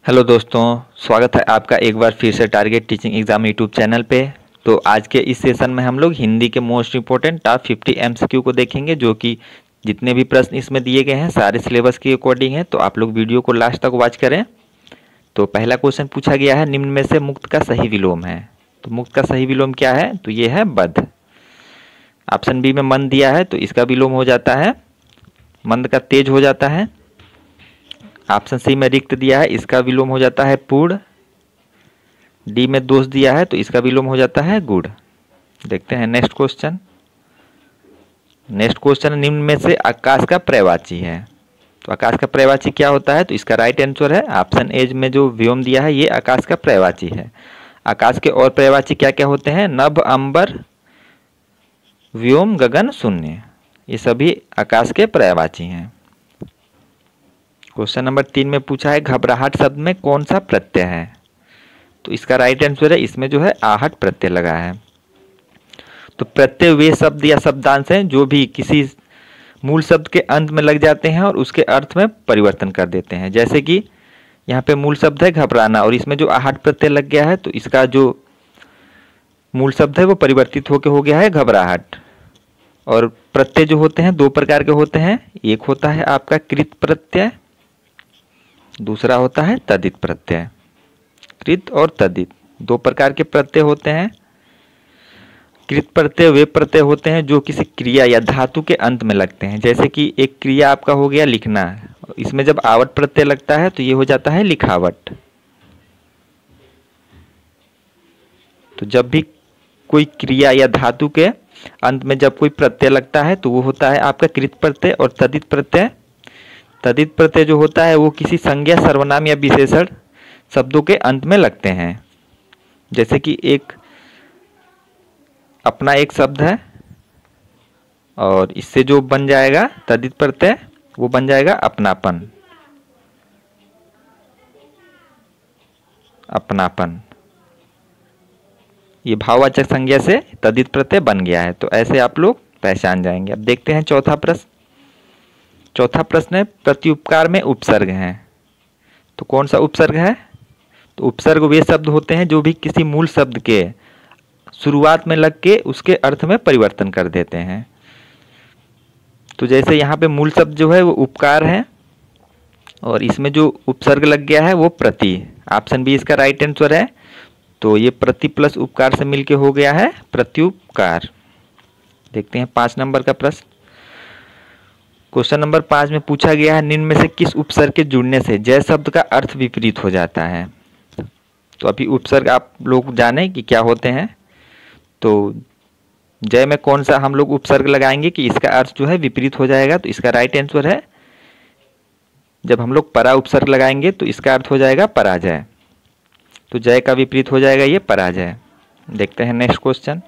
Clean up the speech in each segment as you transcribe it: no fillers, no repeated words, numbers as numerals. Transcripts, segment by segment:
Hello दोस्तों, स्वागत है आपका एक बार फिर से target teaching exam YouTube channel पे। तो आज के इस सेशन में हम लोग हिंदी के मोस्ट इंपॉर्टेंट टॉप 50 एमसीक्यू को देखेंगे, जो कि जितने भी प्रश्न इसमें दिए गए हैं सारे सिलेबस के अकॉर्डिंग है। तो आप लोग वीडियो को लास्ट तक वॉच करें। तो पहला क्वेश्चन पूछा गया है, निम्न में से मुक्त का सही विलोम है। तो मुक्त का सही विलोम क्या है? तो ये है बद्ध। ऑप्शन बी में मंद दिया है, तो इसका विलोम हो जाता है मंद का तेज हो जाता है। ऑप्शन सी में रिक्त दिया है, इसका विलोम हो जाता है पूर्ण। डी में दोष दिया है, तो इसका विलोम हो जाता है गुण। देखते हैं नेक्स्ट क्वेश्चन। नेक्स्ट क्वेश्चन, निम्न में से आकाश का पर्यायवाची है। तो आकाश का पर्यायवाची क्या होता है? तो इसका राइट आंसर है ऑप्शन ए में जो व्योम दिया है, ये आकाश का पर्यायवाची है। आकाश के और पर्यायवाची क्या क्या होते हैं? नभ, अंबर, व्योम, गगन, शून्य, ये सभी आकाश के पर्यायवाची हैं। क्वेश्चन नंबर 3 में पूछा है, घबराहट शब्द में कौन सा प्रत्यय है? तो इसका राइट आंसर है, इसमें जो है आहट प्रत्यय लगा है। तो प्रत्यय वे शब्द या शब्दांश हैं जो भी किसी मूल शब्द के अंत में लग जाते हैं और उसके अर्थ में परिवर्तन कर देते हैं। जैसे कि यहाँ पे मूल शब्द है घबराना और इसमें जो आहट प्रत्यय लग गया है, तो इसका जो मूल शब्द है वो परिवर्तित होकर हो गया है घबराहट। और प्रत्यय जो होते हैं दो प्रकार के होते हैं, एक होता है आपका कृत प्रत्यय, दूसरा होता है तद्धित प्रत्यय। कृत और तद्धित दो प्रकार के प्रत्यय होते हैं। कृत प्रत्यय वे प्रत्यय होते हैं जो किसी क्रिया या धातु के अंत में लगते हैं। जैसे कि एक क्रिया आपका हो गया लिखना, इसमें जब आवट प्रत्यय लगता है तो ये हो जाता है लिखावट। तो जब भी कोई क्रिया या धातु के अंत में जब कोई प्रत्यय लगता है तो वो होता है आपका कृत प्रत्यय। और तद्धित प्रत्यय, तद्धित प्रत्यय जो होता है वो किसी संज्ञा, सर्वनाम या विशेषण शब्दों के अंत में लगते हैं। जैसे कि एक अपना एक शब्द है और इससे जो बन जाएगा तद्धित प्रत्यय वो बन जाएगा अपनापन। अपनापन, ये भाववाचक संज्ञा से तद्धित प्रत्यय बन गया है। तो ऐसे आप लोग पहचान जाएंगे। अब देखते हैं चौथा प्रश्न। चौथा प्रश्न है, प्रत्युपकार में उपसर्ग हैं। तो कौन सा उपसर्ग है? तो उपसर्ग वे शब्द होते हैं जो भी किसी मूल शब्द के शुरुआत में लग के उसके अर्थ में परिवर्तन कर देते हैं। तो जैसे यहाँ पे मूल शब्द जो है वो उपकार है और इसमें जो उपसर्ग लग गया है वो प्रति। ऑप्शन बी इसका राइट आंसर है। तो ये प्रति प्लस उपकार से मिलके हो गया है प्रत्युपकार। देखते हैं 5 नंबर का प्रश्न। क्वेश्चन नंबर 5 में पूछा गया है, निम्न में से किस उपसर्ग के जुड़ने से जय शब्द का अर्थ विपरीत हो जाता है? तो अभी उपसर्ग आप लोग जाने कि क्या होते हैं। तो जय में कौन सा हम लोग उपसर्ग लगाएंगे कि इसका अर्थ जो है विपरीत हो जाएगा? तो इसका राइट आंसर है, जब हम लोग परा उपसर्ग लगाएंगे तो इसका अर्थ हो जाएगा पराजय। तो जय का विपरीत हो जाएगा ये पराजय। देखते हैं नेक्स्ट क्वेश्चन।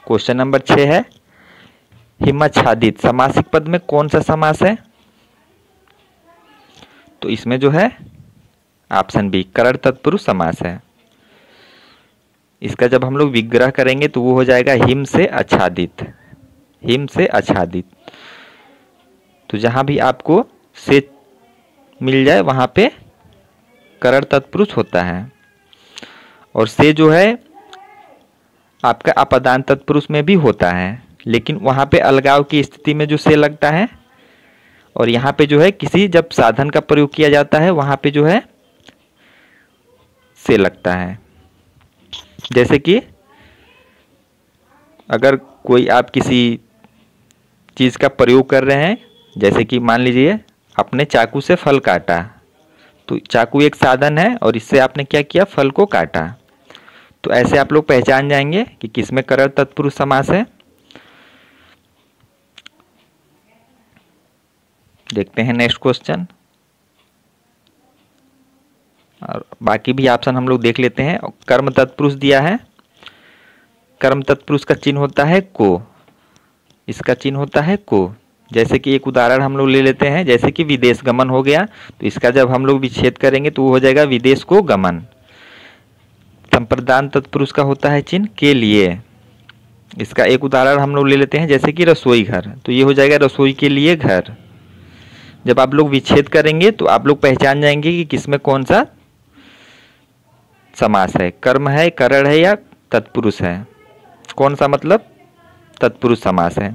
क्वेश्चन नंबर 6 है, हिमाच्छादित समासिक पद में कौन सा समास है? तो इसमें जो है ऑप्शन बी करण तत्पुरुष समास है। इसका जब हम लोग विग्रह करेंगे तो वो हो जाएगा हिम से आच्छादित। हिम से आच्छादित। तो जहां भी आपको से मिल जाए वहां पे करण तत्पुरुष होता है। और से जो है आपका अपदान तत्पुरुष में भी होता है, लेकिन वहां पे अलगाव की स्थिति में जो से लगता है और यहाँ पे जो है किसी जब साधन का प्रयोग किया जाता है वहां पे जो है से लगता है। जैसे कि अगर कोई आप किसी चीज का प्रयोग कर रहे हैं, जैसे कि मान लीजिए आपने चाकू से फल काटा, तो चाकू एक साधन है और इससे आपने क्या किया? फल को काटा। तो ऐसे आप लोग पहचान जाएंगे कि किसमें करण तत्पुरुष समास है। देखते हैं नेक्स्ट क्वेश्चन। और बाकी भी ऑप्शन हम लोग देख लेते हैं। कर्म तत्पुरुष दिया है। कर्म तत्पुरुष का चिन्ह होता है को, इसका चिन्ह होता है को। जैसे कि एक उदाहरण हम लोग ले लेते हैं, जैसे कि विदेश गमन हो गया, तो इसका जब हम लोग विच्छेद करेंगे तो वो हो जाएगा विदेश को गमन। संप्रदान तत्पुरुष का होता है चिन्ह के लिए। इसका एक उदाहरण हम लोग ले लेते हैं, जैसे कि रसोई घर, तो ये हो जाएगा रसोई के लिए घर। जब आप लोग विच्छेद करेंगे तो आप लोग पहचान जाएंगे कि किसमें कौन सा समास है, कर्म है, करण है या तत्पुरुष है? कौन सा मतलब तत्पुरुष समास है?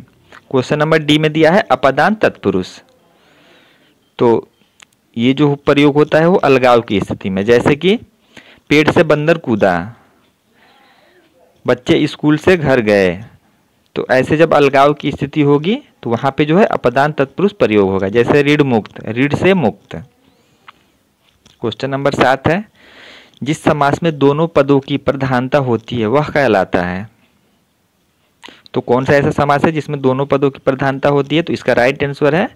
क्वेश्चन नंबर डी में दिया है अपदान तत्पुरुष। तो ये जो प्रयोग होता है वो अलगाव की स्थिति में, जैसे कि पेड़ से बंदर कूदा, बच्चे स्कूल से घर गए। तो ऐसे जब अलगाव की स्थिति होगी तो वहां पे जो है अपदान तत्पुरुष प्रयोग होगा, जैसे ऋण मुक्त, ऋण से मुक्त। क्वेश्चन नंबर 7 है, जिस समास में दोनों पदों की प्रधानता होती है वह कहलाता है। तो कौन सा ऐसा समास है जिसमें दोनों पदों की प्रधानता होती है? तो इसका राइट आंसर है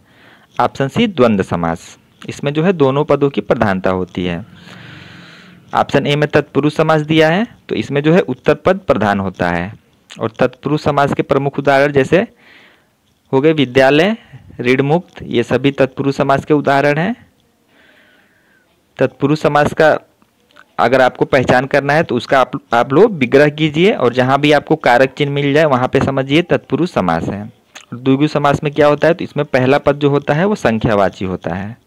ऑप्शन सी, द्वंद्व समास। इसमें जो है दोनों पदों की प्रधानता होती है। ऑप्शन ए में तत्पुरुष समास दिया है, तो इसमें जो है उत्तर पद प्रधान होता है। और तत्पुरुष समास के प्रमुख उदाहरण जैसे हो गए विद्यालय, ऋण मुक्त, ये सभी तत्पुरुष समास के उदाहरण हैं। तत्पुरुष समास का अगर आपको पहचान करना है तो उसका आप लोग विग्रह कीजिए, और जहां भी आपको कारक चिन्ह मिल जाए वहां पे समझिए तत्पुरुष समास है। द्विगु समास में क्या होता है? तो इसमें पहला पद जो होता है वो संख्यावाची होता है।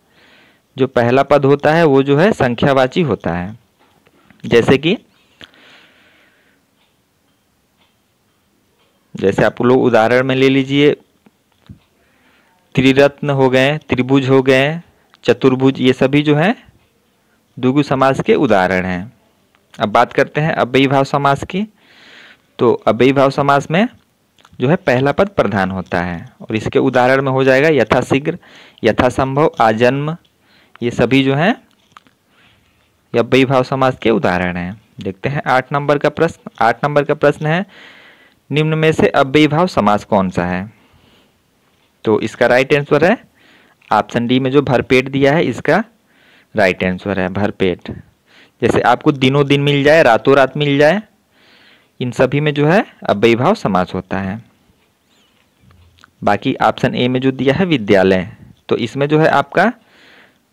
जो पहला पद होता है वो जो है संख्यावाची होता है। जैसे आप लोग उदाहरण में ले लीजिए, त्रिरत्न हो गए, त्रिभुज हो गए, चतुर्भुज, ये सभी जो हैं द्विगु समास के उदाहरण हैं। अब बात करते हैं अव्ययीभाव समास की। तो अव्ययीभाव समास में जो है पहला पद प्रधान होता है, और इसके उदाहरण में हो जाएगा यथाशीघ्र, यथासंभव, आजन्म, ये सभी जो हैं अव्ययीभाव समास के उदाहरण हैं। देखते हैं 8 नंबर का प्रश्न। 8 नंबर का प्रश्न है, निम्न में से अव्ययीभाव समास कौन सा है? तो इसका राइट आंसर है ऑप्शन डी में जो भरपेट दिया है, इसका राइट आंसर है भरपेट। जैसे आपको दिनों दिन मिल जाए, रातों रात मिल जाए, इन सभी में जो है अव्ययीभाव समास होता है। बाकी ऑप्शन ए में जो दिया है विद्यालय, तो इसमें जो है आपका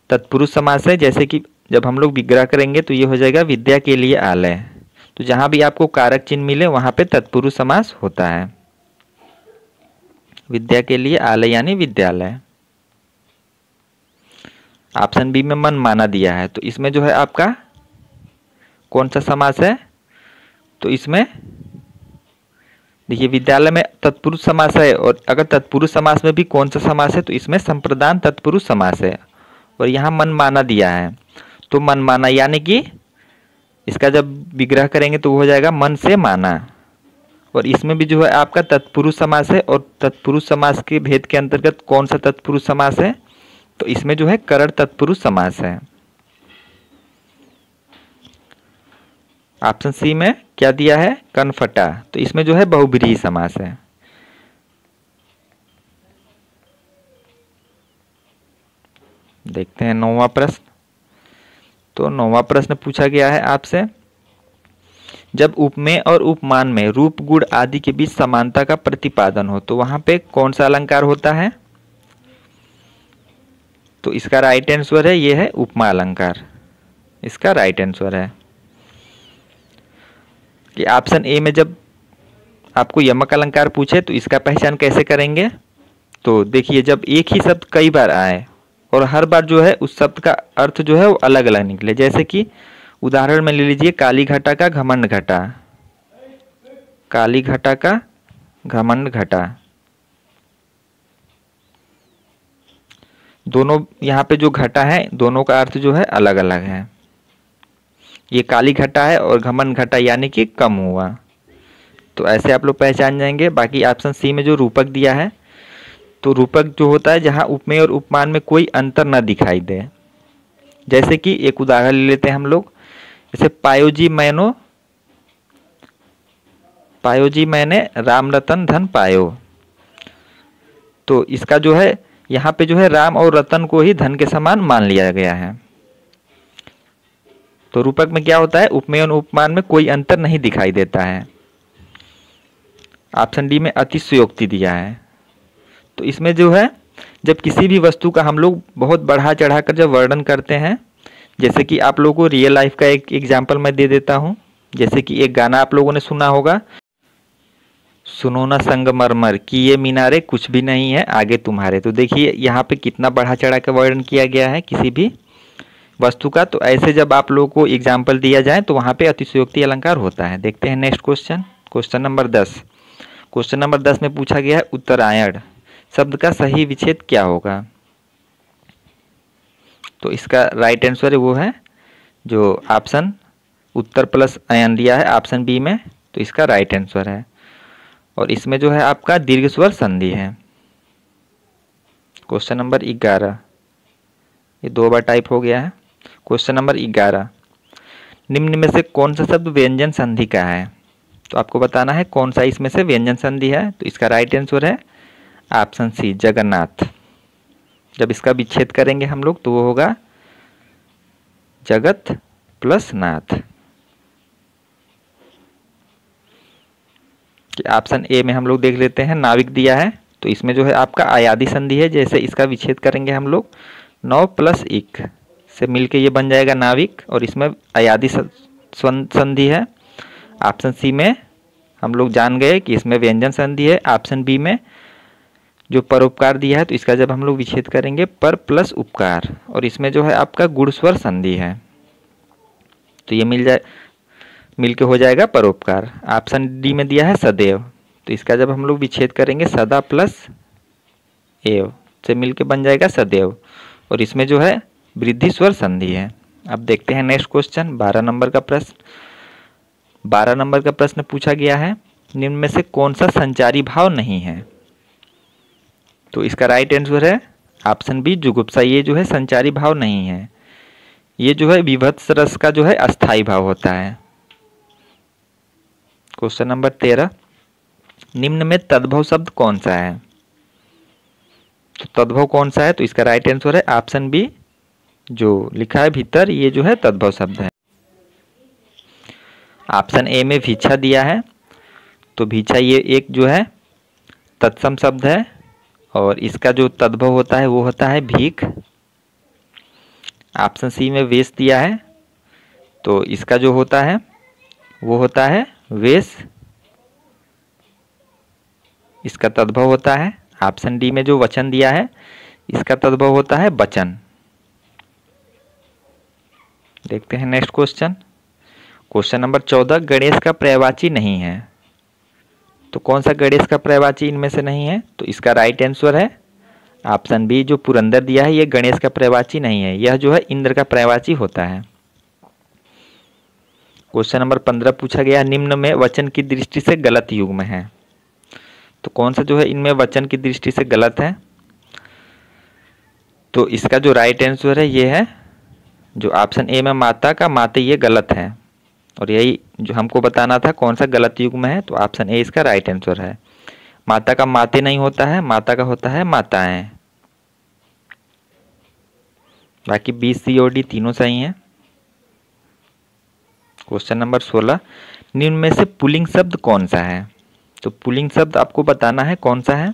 तत्पुरुष समास है। जैसे कि जब हम लोग विग्रह करेंगे तो ये हो जाएगा विद्या के लिए आलय। तो जहां भी आपको कारक चिन्ह मिले वहां पे तत्पुरुष समास होता है। विद्या के लिए आलय यानी विद्यालय। ऑप्शन बी में मन माना दिया है, तो इसमें जो है आपका कौन सा समास है? तो इसमें देखिए विद्यालय में तत्पुरुष समास है, और अगर तत्पुरुष समास में भी कौन सा समास है? तो इसमें संप्रदान तत्पुरुष समास है। और यहाँ मन माना दिया है, तो मन माना यानी कि इसका जब विग्रह करेंगे तो वो हो जाएगा मन से माना। और इसमें भी जो है आपका तत्पुरुष समास है, और तत्पुरुष समास के भेद के अंतर्गत कौन सा तत्पुरुष समास है? तो इसमें जो है करण तत्पुरुष समास है। ऑप्शन सी में क्या दिया है? कनफटा, तो इसमें जो है बहुब्रीहि समास है। देखते हैं 9वां प्रश्न। तो 9वां प्रश्न पूछा गया है आपसे, जब उपमेय और उपमान में रूप गुण आदि के बीच समानता का प्रतिपादन हो तो वहां पे कौन सा अलंकार होता है? तो इसका राइट आंसर है, ये है उपमा अलंकार। इसका राइट आंसर है कि ऑप्शन ए में जब आपको यमक अलंकार पूछे तो इसका पहचान कैसे करेंगे? तो देखिए, जब एक ही शब्द कई बार आए और हर बार जो है उस शब्द का अर्थ जो है वो अलग अलग निकले, जैसे कि उदाहरण में ले लीजिए काली घटा का घमंड घटा, काली घटा का घमंड घटा, दोनों यहाँ पे जो घटा है दोनों का अर्थ जो है अलग अलग है। ये काली घटा है और घमंड घटा यानी कि कम हुआ, तो ऐसे आप लोग पहचान जाएंगे। बाकी ऑप्शन सी में जो रूपक दिया है, तो रूपक जो होता है जहाँ उपमेय और उपमान में कोई अंतर न दिखाई दे। जैसे कि एक उदाहरण ले लेते हैं हम लोग, जैसे पायो जी मैंने राम रतन धन पायो। तो इसका जो है यहाँ पे जो है राम और रतन को ही धन के समान मान लिया गया है। तो रूपक में क्या होता है? उपमेय और उपमान में कोई अंतर नहीं दिखाई देता है। ऑप्शन डी में अतिशयोक्ति दिया है। तो इसमें जो है जब किसी भी वस्तु का हम लोग बहुत बढ़ा चढ़ा कर जब वर्णन करते हैं, जैसे कि आप लोगों को रियल लाइफ का एक एग्जाम्पल मैं दे देता हूँ। जैसे कि एक गाना आप लोगों ने सुना होगा, सुनो ना संगमरमर कि ये मीनारे कुछ भी नहीं है आगे तुम्हारे। तो देखिए यहाँ पे कितना बढ़ा चढ़ा कर वर्णन किया गया है किसी भी वस्तु का। तो ऐसे जब आप लोगों को एग्जाम्पल दिया जाए तो वहाँ पे अतिशयोक्ति अलंकार होता है। देखते हैं next question, question number 10। Question number 10 में पूछा गया है उत्तरायण शब्द का सही विच्छेद क्या होगा। तो इसका राइट आंसर वो है जो ऑप्शन उत्तर प्लस अयन दिया है ऑप्शन बी में, तो इसका राइट आंसर है। और इसमें जो है आपका दीर्घ स्वर संधि है। क्वेश्चन नंबर 11, ये 2 बार टाइप हो गया है। क्वेश्चन नंबर 11, निम्न में से कौन सा शब्द व्यंजन संधि का है। तो आपको बताना है कौन सा इसमें से व्यंजन संधि है। तो इसका राइट आंसर है ऑप्शन सी जगन्नाथ। जब इसका विच्छेद करेंगे हम लोग तो वो होगा जगत प्लस नाथ। ऑप्शन ए में हम लोग देख लेते हैं, नाविक दिया है तो इसमें जो है आपका आयादी संधि है। जैसे इसका विच्छेद करेंगे हम लोग 9 प्लस 1 से मिलके ये बन जाएगा नाविक, और इसमें आयादी संधि है। ऑप्शन सी में हम लोग जान गए कि इसमें व्यंजन संधि है। ऑप्शन बी में जो परोपकार दिया है तो इसका जब हम लोग विच्छेद करेंगे पर प्लस उपकार, और इसमें जो है आपका गुण स्वर संधि है तो ये मिलके हो जाएगा परोपकार। ऑप्शन डी में दिया है सदैव, तो इसका जब हम लोग विच्छेद करेंगे सदा प्लस एव से मिलके बन जाएगा सदैव, और इसमें जो है वृद्धि स्वर संधि है। अब देखते हैं नेक्स्ट क्वेश्चन 12 नंबर का प्रश्न। 12 नंबर का प्रश्न पूछा गया है निम्न में से कौन सा संचारी भाव नहीं है। तो इसका राइट आंसर है ऑप्शन बी जुगुप्सा। ये जो है संचारी भाव नहीं है, ये जो है विभत्स रस का जो है अस्थाई भाव होता है। क्वेश्चन नंबर 13, निम्न में तद्भव शब्द कौन सा है। तो तद्भव कौन सा है, तो इसका राइट आंसर है ऑप्शन बी जो लिखा है भीतर, ये जो है तद्भव शब्द है। ऑप्शन ए में भीछा दिया है, तो भीछा ये एक जो है तत्सम शब्द है, और इसका जो तद्भव होता है वो होता है भीख। ऑप्शन सी में वेश दिया है, तो इसका जो होता है वो होता है वेश, इसका तद्भव होता है। ऑप्शन डी में जो वचन दिया है इसका तद्भव होता है वचन। देखते हैं next question, question number 14, Ganesh का पर्यायवाची नहीं है। तो कौन सा गणेश का पर्यायवाची इनमें से नहीं है, तो इसका राइट आंसर है ऑप्शन बी जो पुरंदर दिया है, ये गणेश का पर्यायवाची नहीं है, यह जो है इंद्र का पर्यायवाची होता है। क्वेश्चन नंबर 15 पूछा गया निम्न में वचन की दृष्टि से गलत युग्म है। तो कौन सा जो है इनमें वचन की दृष्टि से गलत है, तो इसका जो राइट आंसर है ये है जो ऑप्शन ए में माता का माते, ये गलत है, और यही जो हमको बताना था कौन सा गलत युग्म है, तो ऑप्शन ए इसका राइट आंसर है। माता का माते नहीं होता है, माता का होता है माताएं। बाकी बी सी और डी तीनों सही हैं। क्वेश्चन नंबर 16, निम्न में से पुल्लिंग शब्द कौन सा है। तो पुल्लिंग शब्द आपको बताना है कौन सा है।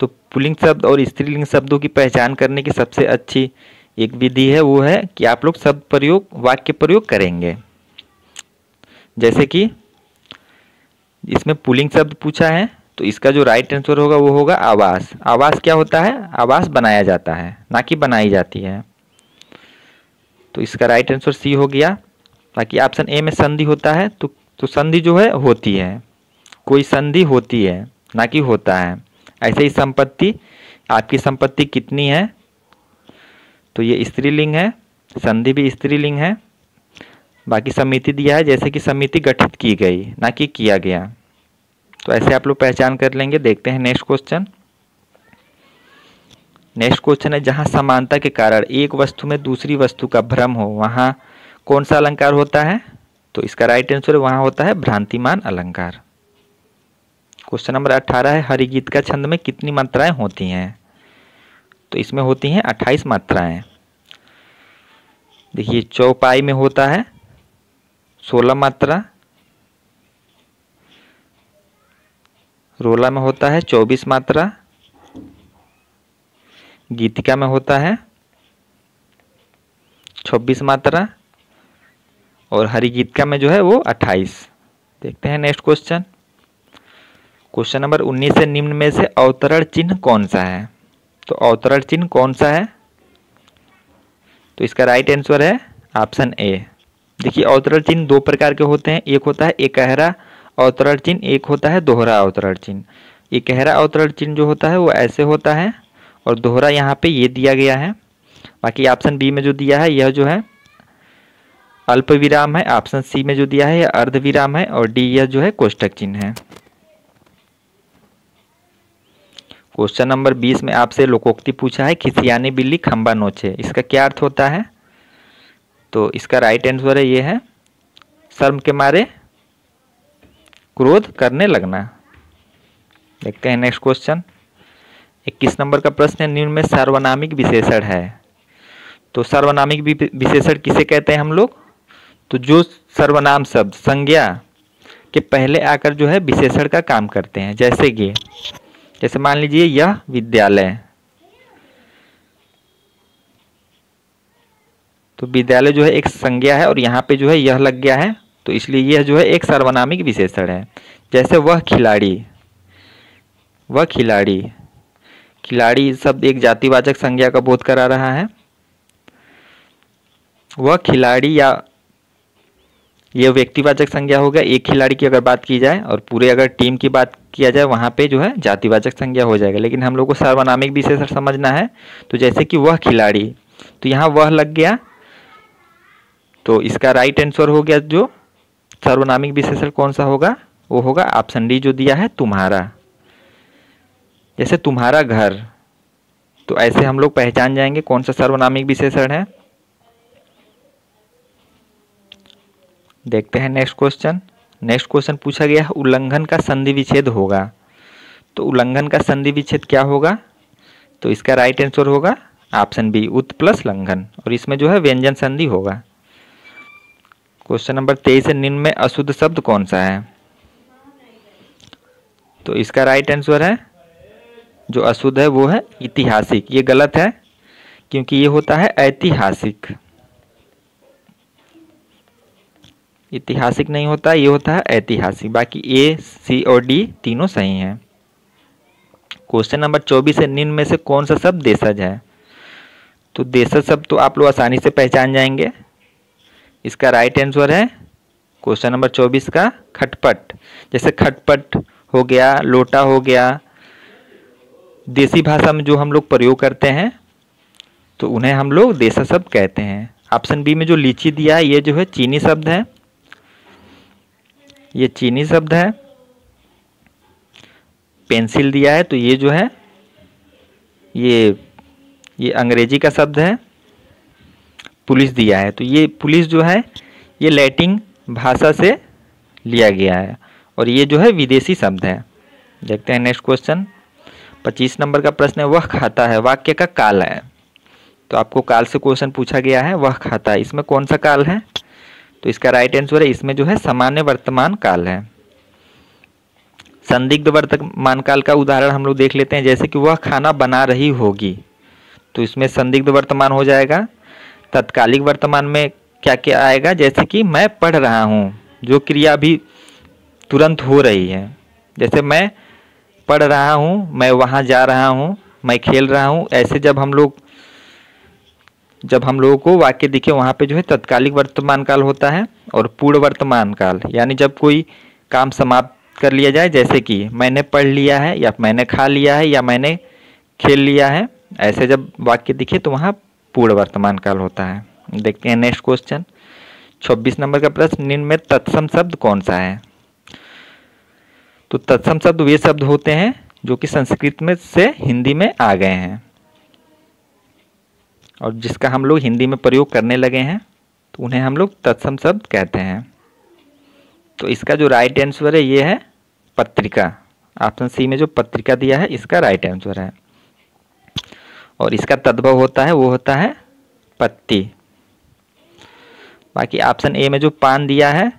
तो पुल्लिंग शब्द और स्त्रीलिंग शब्दों की पहचान करने की सबसे अच्छी एक विधि है, वो है कि आप लोग शब्द प्रयोग वाक्य प्रयोग करेंगे। जैसे कि इसमें पुल्लिंग शब्द पूछा है, तो इसका जो राइट आंसर होगा वो होगा आवास। आवास क्या होता है, आवास बनाया जाता है ना कि बनाई जाती है, तो इसका राइट आंसर सी हो गया। बाकी ऑप्शन ए में संधि होता है, तो संधि जो है होती है, कोई संधि होती है ना कि होता है। ऐसे ही संपत्ति, आपकी संपत्ति कितनी है, तो ये स्त्रीलिंग है, संधि भी स्त्रीलिंग है। बाकी समिति दिया है, जैसे कि समिति गठित की गई ना कि किया गया, तो ऐसे आप लोग पहचान कर लेंगे। देखते हैं नेक्स्ट क्वेश्चन। नेक्स्ट क्वेश्चन है जहां समानता के कारण एक वस्तु में दूसरी वस्तु का भ्रम हो वहां कौन सा अलंकार होता है। तो इसका राइट आंसर वहां होता है भ्रांतिमान अलंकार। क्वेश्चन नंबर 18 है हरिगीत का छंद में कितनी मात्राएं होती हैं। तो इसमें होती हैं 28 मात्राएं। देखिए चौपाई में होता है 16 मात्रा, रोला में होता है 24 मात्रा, गीतिका में होता है 26 मात्रा, और हरिगीतिका में जो है वो 28। देखते हैं नेक्स्ट क्वेश्चन। क्वेश्चन नंबर 19 से निम्न में से अवतरण चिन्ह कौन सा है। तो अवतरण चिन्ह कौन सा है, तो इसका राइट आंसर है ऑप्शन ए। देखिए अवतरण चिन्ह दो प्रकार के होते हैं, एक होता है एकहरा अवतरण चिन्ह, एक होता है दोहरा अवतरण चिन्ह। एकहरा अवतरण चिन्ह जो होता है वो ऐसे होता है और दोहरा यहाँ पे ये दिया गया है। बाकी ऑप्शन बी में जो दिया है यह जो है अल्प विराम है, ऑप्शन सी में जो दिया है यह अर्ध विराम है और डी यह जो है कोष्टक चिन्ह है। क्वेश्चन नंबर 20 में आपसे लोकोक्ति पूछा है, खिसियानी बिल्ली खंबा नोचे, इसका क्या अर्थ होता है? तो इसका राइट आंसर है ये है शर्म के मारे क्रोध करने लगना। देखते हैं नेक्स्ट क्वेश्चन। 21 नंबर का प्रश्न है, निम्न में सार्वनामिक विशेषण है। तो सार्वनामिक विशेषण किसे कहते हैं हम लोग? तो जो सर्वनाम शब्द संज्ञा के पहले आकर जो है विशेषण का काम करते हैं। जैसे मान लीजिए यह विद्यालय, तो विद्यालय जो है एक संज्ञा है और यहाँ पे जो है यह लग गया है, तो इसलिए यह जो है एक सार्वनामिक विशेषण है। जैसे वह खिलाड़ी, वह खिलाड़ी, खिलाड़ी शब्द एक जातिवाचक संज्ञा का बोध करा रहा है। वह खिलाड़ी या यह व्यक्तिवाचक संज्ञा हो गया, एक खिलाड़ी की अगर बात की जाए, और पूरे अगर टीम की बात किया जाए वहाँ पे जो है जातिवाचक संज्ञा हो जाएगा। लेकिन हम लोग को सार्वनामिक विशेषण समझना है, तो जैसे कि वह खिलाड़ी, तो यहाँ वह लग गया, तो इसका राइट आंसर हो गया जो सार्वनामिक विशेषण कौन सा होगा, वो होगा ऑप्शन डी जो दिया है तुम्हारा। जैसे तुम्हारा घर, तो ऐसे हम लोग पहचान जाएंगे कौन सा सार्वनामिक विशेषण है। देखते हैं नेक्स्ट क्वेश्चन। नेक्स्ट क्वेश्चन पूछा गया है, उल्लंघन का संधि विच्छेद होगा। तो उल्लंघन का संधि विच्छेद क्या होगा? तो इसका राइट आंसर होगा ऑप्शन बी उत प्लस लंघन, और इसमें जो है व्यंजन संधि होगा। क्वेश्चन नंबर 23 है, निम्न में अशुद्ध शब्द कौन सा है? तो इसका राइट आंसर है जो अशुद्ध है वो है ऐतिहासिक। ये गलत है क्योंकि ये होता है ऐतिहासिक, ऐतिहासिक नहीं होता, ये होता है ऐतिहासिक। बाकी ए, सी और डी तीनों सही हैं। क्वेश्चन नंबर 24 है, निम्न में से कौन सा शब्द देशज है? तो देशज शब्द तो आप लोग आसानी से पहचान जाएंगे। इसका राइट आंसर है क्वेश्चन नंबर 24 का खटपट। जैसे खटपट हो गया, लोटा हो गया, देसी भाषा में जो हम लोग प्रयोग करते हैं तो उन्हें हम लोग देशज शब्द कहते हैं। ऑप्शन बी में जो लीची दिया है ये जो है चीनी शब्द है, ये चीनी शब्द है। पेंसिल दिया है तो ये जो है ये अंग्रेजी का शब्द है। पुलिस दिया है तो ये पुलिस जो है ये लैटिन भाषा से लिया गया है और ये जो है विदेशी शब्द है। देखते हैं नेक्स्ट क्वेश्चन। 25 नंबर का प्रश्न है, वह खाता है, वाक्य का काल है। तो आपको काल से क्वेश्चन पूछा गया है, वह खाता है, इसमें कौन सा काल है? तो इसका राइट आंसर है इसमें जो है सामान्य वर्तमान काल है। संदिग्ध वर्तमान काल का उदाहरण हम लोग देख लेते हैं। जैसे कि वह खाना बना रही होगी, तो इसमें संदिग्ध वर्तमान हो जाएगा। तत्कालिक वर्तमान में क्या क्या आएगा? जैसे कि मैं पढ़ रहा हूँ, जो क्रिया भी तुरंत हो रही है। जैसे मैं पढ़ रहा हूँ, मैं वहाँ जा रहा हूँ, मैं खेल रहा हूँ। ऐसे जब हम लोगों को वाक्य दिखे वहाँ पे जो है तत्कालिक वर्तमान काल होता है। और पूर्ण वर्तमान काल यानी जब कोई काम समाप्त कर लिया जाए, जैसे कि मैंने पढ़ लिया है या मैंने खा लिया है या मैंने खेल लिया है, ऐसे जब वाक्य दिखे तो वहाँ पूर्ण वर्तमान काल होता है। देखते हैं नेक्स्ट क्वेश्चन। 26 नंबर का प्रश्न, निम्न में तत्सम शब्द कौन सा है? तो तत्सम शब्द वे शब्द होते हैं जो कि संस्कृत में से हिंदी में आ गए हैं और जिसका हम लोग हिंदी में प्रयोग करने लगे हैं, तो उन्हें हम लोग तत्सम शब्द कहते हैं। तो इसका जो राइट आंसर है ये है पत्रिका। ऑप्शन सी में जो पत्रिका दिया है इसका राइट आंसर है। और इसका तद्भव होता है वो होता है पत्ती। बाकी ऑप्शन ए में जो पान दिया है,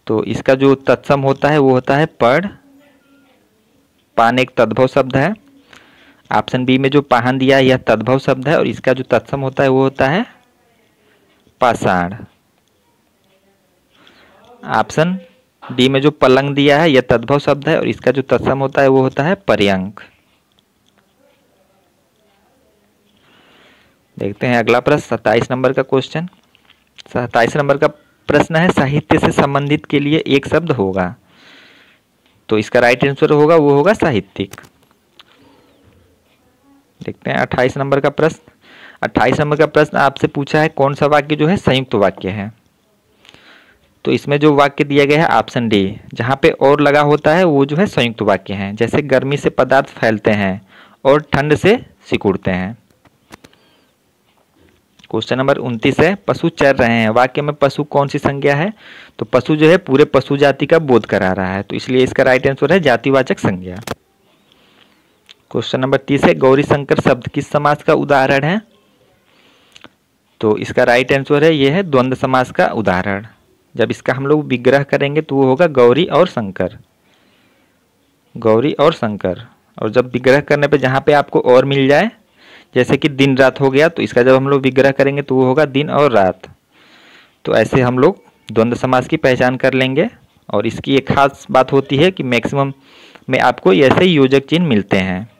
तो इसका जो तत्सम होता है वो होता है पढ़। पान एक तद्भव शब्द है। ऑप्शन बी में जो पाहन दिया है यह तद्भव शब्द है और इसका जो तत्सम होता है वो होता है पाषाण। ऑप्शन डी में जो पलंग दिया है यह तद्भव शब्द है और इसका जो तत्सम होता है वो होता है पर्यंक। देखते हैं अगला प्रश्न 27 नंबर का क्वेश्चन। 27 नंबर का प्रश्न है साहित्य से संबंधित के लिए एक शब्द होगा। तो इसका राइट आंसर होगा वो होगा साहित्यिक। देखते हैं 28 नंबर का प्रश्न। 28 नंबर का प्रश्न आपसे पूछा है कौन सा वाक्य जो है संयुक्त वाक्य है। तो इसमें जो वाक्य दिया गया है ऑप्शन डी, जहाँ पे और लगा होता है वो जो है संयुक्त वाक्य है। जैसे गर्मी से पदार्थ फैलते हैं और ठंड से सिकुड़ते हैं। क्वेश्चन नंबर 29 है पशु चर रहे हैं, वाक्य में पशु कौन सी संज्ञा है। तो पशु जो है पूरे पशु जाति का बोध करा रहा है, तो इसलिए इसका राइट आंसर है जातिवाचक संज्ञा। क्वेश्चन नंबर 30 है गौरी शंकर शब्द किस समास का उदाहरण है। तो इसका राइट आंसर है ये है द्वंद्व समास का उदाहरण। जब इसका हम लोग विग्रह करेंगे तो वो होगा गौरी और शंकर, गौरी और शंकर। और जब विग्रह करने पे जहाँ पे आपको और मिल जाए, जैसे कि दिन रात हो गया, तो इसका जब हम लोग विग्रह करेंगे तो वो होगा दिन और रात। तो ऐसे हम लोग द्वंद्व समास की पहचान कर लेंगे। और इसकी एक खास बात होती है कि मैक्सिमम में आपको ऐसे योजक चिन्ह मिलते हैं।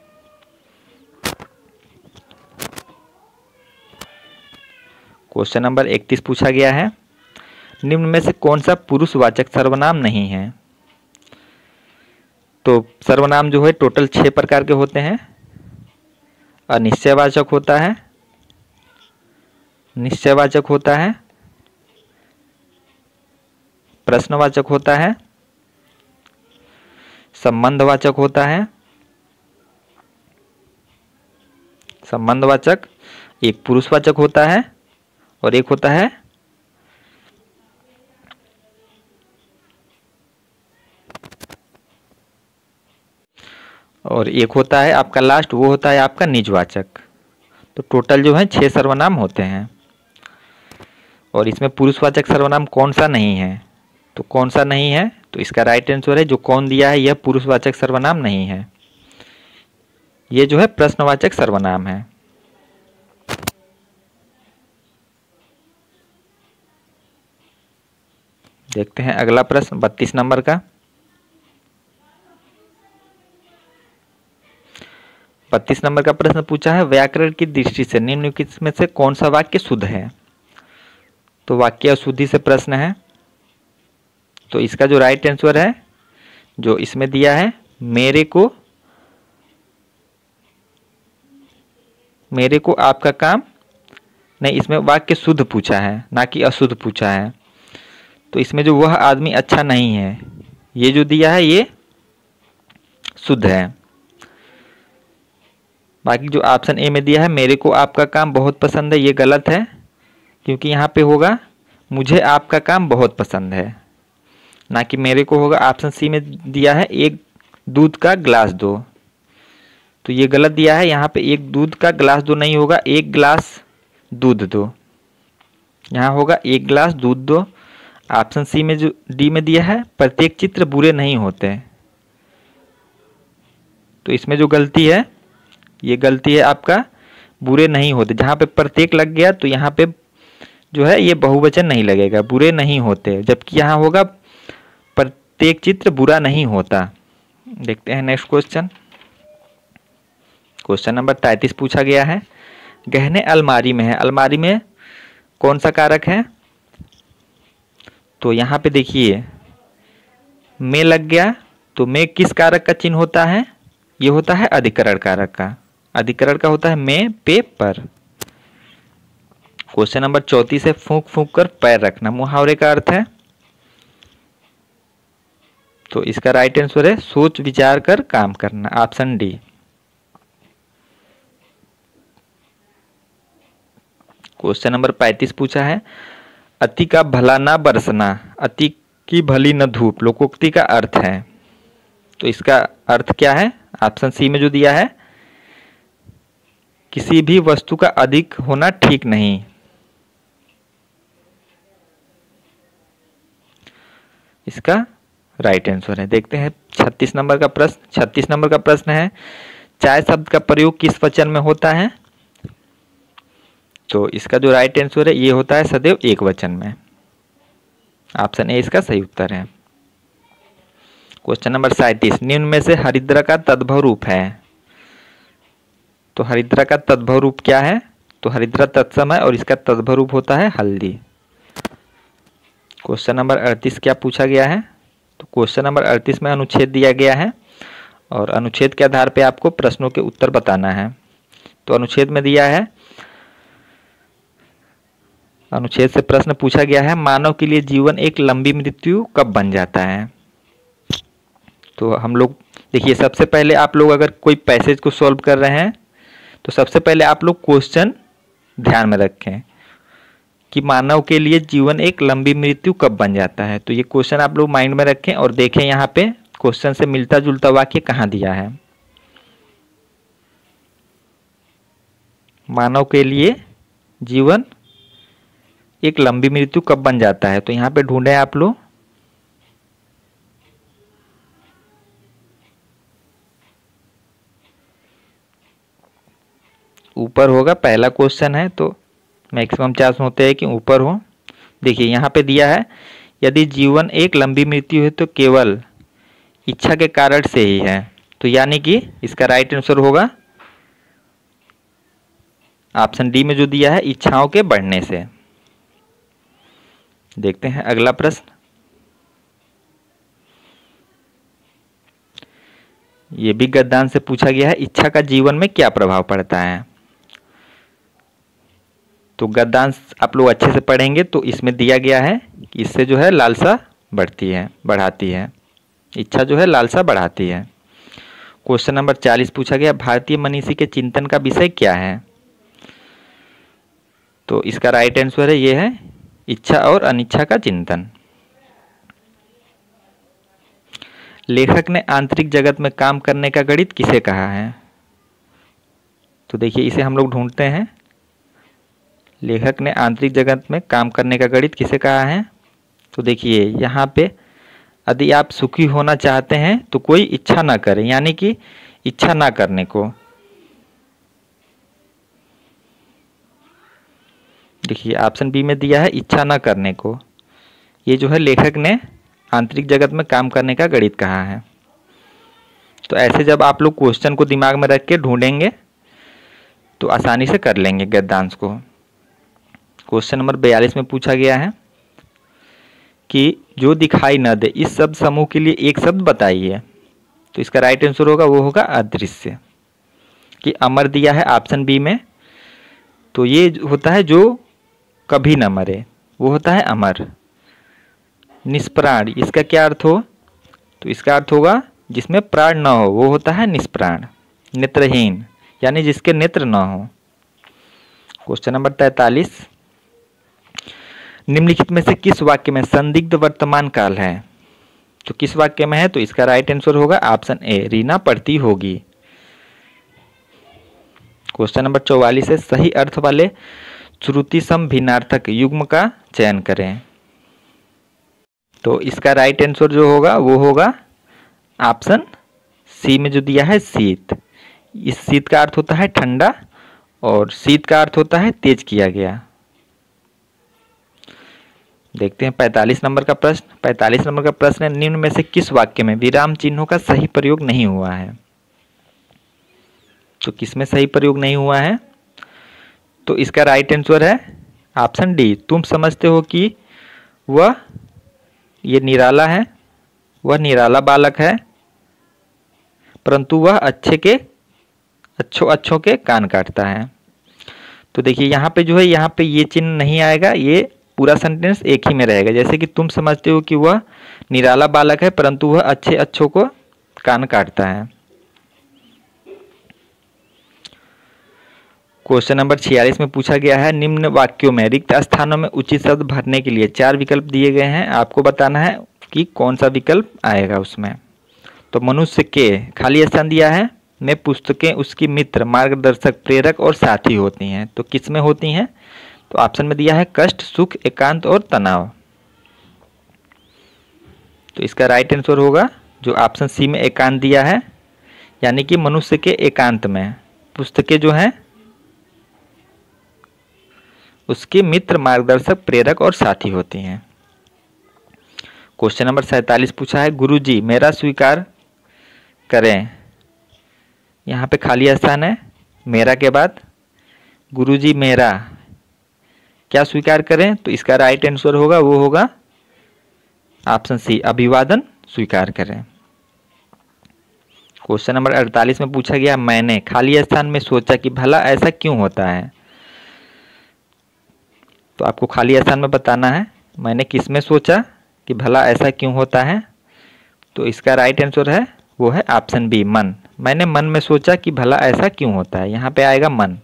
क्वेश्चन नंबर 31 पूछा गया है निम्न में से कौन सा पुरुषवाचक सर्वनाम नहीं है। तो सर्वनाम जो है टोटल 6 प्रकार के होते हैं। अनिश्चयवाचक होता है, निश्चयवाचक होता है, प्रश्नवाचक होता है, संबंधवाचक होता है, संबंधवाचक, एक पुरुषवाचक होता है और एक होता है आपका लास्ट, वो होता है आपका निजवाचक। तो टोटल जो है 6 सर्वनाम होते हैं। और इसमें पुरुषवाचक सर्वनाम कौन सा नहीं है। तो कौन सा नहीं है, तो इसका राइट आंसर है जो कौन दिया है यह पुरुषवाचक सर्वनाम नहीं है, ये जो है प्रश्नवाचक सर्वनाम है। देखते हैं अगला प्रश्न 32 नंबर का। 32 नंबर का प्रश्न पूछा है व्याकरण की दृष्टि से निम्नलिखित में से कौन सा वाक्य शुद्ध है। तो वाक्य अशुद्धि से प्रश्न है। तो इसका जो राइट आंसर है जो इसमें दिया है मेरे को आपका काम नहीं, इसमें वाक्य शुद्ध पूछा है ना कि अशुद्ध पूछा है। तो इसमें जो वह आदमी अच्छा नहीं है, ये जो दिया है ये शुद्ध है। बाकी जो ऑप्शन ए में दिया है मेरे को आपका काम बहुत पसंद है, ये गलत है, क्योंकि यहाँ पे होगा मुझे आपका काम बहुत पसंद है, ना कि मेरे को होगा। ऑप्शन सी में दिया है एक दूध का गिलास दो, तो ये गलत दिया है। यहाँ पे एक दूध का गिलास दो नहीं होगा, एक गिलास दूध दो। यहाँ होगा एक गिलास दूध दो। ऑप्शन सी में जो डी में दिया है प्रत्येक चित्र बुरे नहीं होते, तो इसमें जो गलती है ये गलती है आपका बुरे नहीं होते। जहाँ पे प्रत्येक लग गया तो यहाँ पे जो है ये बहुवचन नहीं लगेगा, बुरे नहीं होते, जबकि यहाँ होगा प्रत्येक चित्र बुरा नहीं होता। देखते हैं नेक्स्ट क्वेश्चन। क्वेश्चन नंबर 33 पूछा गया है गहने अलमारी में है, अलमारी में कौन सा कारक है। तो यहाँ पे देखिए में लग गया, तो में किस कारक का चिन्ह होता है, ये होता है अधिकरण कारक का। अधिकरण का होता है में पे पर। क्वेश्चन नंबर 34 है फूंक फूंक कर पैर रखना मुहावरे का अर्थ है। तो इसका राइट आंसर है सोच विचार कर काम करना, ऑप्शन डी। क्वेश्चन नंबर 35 पूछा है अति का भला ना बरसना, अति की भली न धूप लोकोक्ति का अर्थ है। तो इसका अर्थ क्या है, ऑप्शन सी में जो दिया है किसी भी वस्तु का अधिक होना ठीक नहीं। इसका राइट आंसर है। देखते हैं 36 नंबर का प्रश्न। 36 नंबर का प्रश्न है चाय शब्द का प्रयोग किस वचन में होता है। तो इसका जो राइट आंसर है ये होता है सदैव एक वचन में, ऑप्शन ए इसका सही उत्तर है। क्वेश्चन नंबर 37 निम्न में से हरिद्रा का तद्भव रूप है। तो हरिद्रा का तद्भव रूप क्या है, तो हरिद्रा तत्सम है और इसका तद्भव रूप होता है हल्दी। क्वेश्चन नंबर 38 क्या पूछा गया है? तो क्वेश्चन नंबर 38 में अनुच्छेद दिया गया है और अनुच्छेद के आधार पे आपको प्रश्नों के उत्तर बताना है। तो अनुच्छेद में दिया है, अनुच्छेद से प्रश्न पूछा गया है, मानव के लिए जीवन एक लंबी मृत्यु कब बन जाता है? तो हम लोग देखिए, सबसे पहले आप लोग अगर कोई पैसेज को सॉल्व कर रहे हैं तो सबसे पहले आप लोग क्वेश्चन ध्यान में रखें कि मानव के लिए जीवन एक लंबी मृत्यु कब बन जाता है। तो ये क्वेश्चन आप लोग माइंड में रखें और देखें यहाँ पे क्वेश्चन से मिलता जुलता वाक्य कहाँ दिया है। मानव के लिए जीवन एक लंबी मृत्यु कब बन जाता है, तो यहाँ पे ढूंढें आप लोग। ऊपर होगा, पहला क्वेश्चन है तो मैक्सिमम चांस होते हैं कि ऊपर हो। देखिए यहाँ पे दिया है, यदि जीवन एक लंबी मृत्यु है तो केवल इच्छा के कारण से ही है। तो यानी कि इसका राइट आंसर होगा ऑप्शन डी में जो दिया है, इच्छाओं के बढ़ने से। देखते हैं अगला प्रश्न। ये भी गद्दान से पूछा गया है, इच्छा का जीवन में क्या प्रभाव पड़ता है? तो गद्दांश आप लोग अच्छे से पढ़ेंगे तो इसमें दिया गया है कि इससे जो है लालसा बढ़ाती है, इच्छा जो है लालसा बढ़ाती है। क्वेश्चन नंबर 40 पूछा गया, भारतीय मनीषी के चिंतन का विषय क्या है? तो इसका राइट आंसर है, ये है इच्छा और अनिच्छा का चिंतन। लेखक ने आंतरिक जगत में काम करने का गणित किसे कहा है? तो देखिए इसे हम लोग ढूंढते हैं, लेखक ने आंतरिक जगत में काम करने का गणित किसे कहा है? तो देखिए यहाँ पे, यदि आप सुखी होना चाहते हैं तो कोई इच्छा ना करें, यानी कि इच्छा ना करने को। देखिए ऑप्शन बी में दिया है इच्छा ना करने को, ये जो है लेखक ने आंतरिक जगत में काम करने का गणित कहा है। तो ऐसे जब आप लोग क्वेश्चन को दिमाग में रख के ढूंढेंगे तो आसानी से कर लेंगे गद्यांश को। क्वेश्चन नंबर 42 में पूछा गया है कि जो दिखाई न दे, इस शब्द समूह के लिए एक शब्द बताइए। तो इसका राइट आंसर होगा, वो होगा अदृश्य। कि अमर दिया है ऑप्शन बी में, तो ये होता है जो कभी न मरे, वो होता है अमर। निष्प्राण, इसका क्या अर्थ हो? तो इसका अर्थ होगा जिसमें प्राण न हो, वो होता है निष्प्राण। नेत्रहीन, यानी जिसके नेत्र न हो। क्वेश्चन नंबर 43, निम्नलिखित में से किस वाक्य में संदिग्ध वर्तमान काल है? तो किस वाक्य में है? तो इसका राइट आंसर होगा ऑप्शन ए, रीना पढ़ती होगी। क्वेश्चन नंबर 44 है, सही अर्थ वाले श्रुति सम भिन्नार्थक युग्म का चयन करें। तो इसका राइट आंसर जो होगा वो होगा ऑप्शन सी में जो दिया है, शीत। इस शीत का अर्थ होता है ठंडा और शीत का अर्थ होता है तेज किया गया। देखते हैं 45 नंबर का प्रश्न। 45 नंबर का प्रश्न है, निम्न में से किस वाक्य में विराम चिन्हों का सही प्रयोग नहीं हुआ है? तो किसमें सही प्रयोग नहीं हुआ है? तो इसका राइट आंसर है ऑप्शन डी, तुम समझते हो कि वह, ये निराला है, वह निराला बालक है, परंतु वह अच्छों के कान काटता है। तो देखिए यहाँ पे जो है, यहाँ पे ये चिन्ह नहीं आएगा, ये पूरा सेंटेंस एक ही में रहेगा। जैसे कि तुम समझते हो कि वह निराला बालक है परंतु वह अच्छों को कान काटता है। क्वेश्चन नंबर 46 में पूछा गया है, निम्न वाक्यों में रिक्त स्थानों में उचित शब्द भरने के लिए 4 विकल्प दिए गए हैं, आपको बताना है कि कौन सा विकल्प आएगा उसमें। तो मनुष्य के खाली स्थान दिया है, में पुस्तकें उसकी मित्र, मार्गदर्शक, प्रेरक और साथी होती हैं। तो किस में होती हैं? तो ऑप्शन में दिया है कष्ट, सुख, एकांत और तनाव। तो इसका राइट आंसर होगा जो ऑप्शन सी में एकांत दिया है, यानी कि मनुष्य के एकांत में पुस्तकें जो हैं उसके मित्र, मार्गदर्शक, प्रेरक और साथी होती हैं। क्वेश्चन नंबर 47 पूछा है, गुरुजी मेरा स्वीकार करें। यहाँ पे खाली स्थान है, मेरा के बाद गुरुजी मेरा क्या स्वीकार करें? तो इसका राइट आंसर होगा, वो होगा ऑप्शन सी, अभिवादन स्वीकार करें। क्वेश्चन नंबर 48 में पूछा गया, मैंने खाली स्थान में सोचा कि भला ऐसा क्यों होता है। तो आपको खाली स्थान में बताना है मैंने किस में सोचा कि भला ऐसा क्यों होता है। तो इसका राइट आंसर है वो है ऑप्शन बी, मन। मैंने मन में सोचा कि भला ऐसा क्यों होता है, यहाँ पे आएगा मन।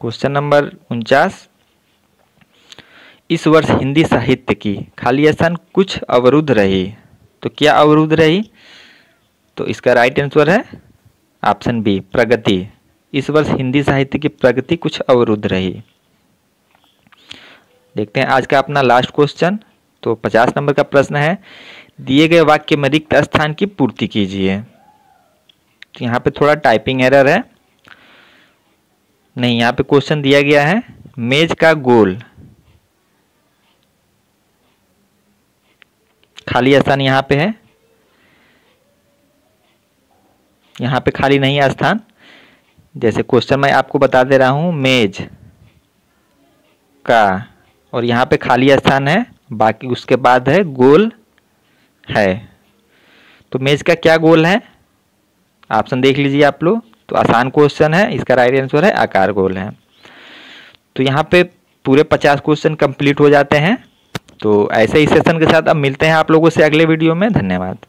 क्वेश्चन नंबर 49, इस वर्ष हिंदी साहित्य की खाली स्थान कुछ अवरुद्ध रही। तो क्या अवरुद्ध रही? तो इसका राइट आंसर है ऑप्शन बी, प्रगति। इस वर्ष हिंदी साहित्य की प्रगति कुछ अवरुद्ध रही। देखते हैं आज का अपना लास्ट क्वेश्चन। तो 50 नंबर का प्रश्न है, दिए गए वाक्य में रिक्त स्थान की पूर्ति कीजिए। तो यहाँ पे थोड़ा टाइपिंग एरर है, नहीं यहाँ पे क्वेश्चन दिया गया है मेज का गोल, खाली स्थान यहाँ पे है, यहाँ पे खाली नहीं है स्थान। जैसे क्वेश्चन मैं आपको बता दे रहा हूँ, मेज का, और यहाँ पे खाली स्थान है, बाकी उसके बाद है गोल है। तो मेज का क्या गोल है? ऑप्शन देख लीजिए आप लोग। तो आसान क्वेश्चन है, इसका राइट आंसर है आकार गोल है। तो यहाँ पे पूरे 50 क्वेश्चन कंप्लीट हो जाते हैं। तो ऐसे ही सेशन के साथ अब मिलते हैं आप लोगों से अगले वीडियो में। धन्यवाद।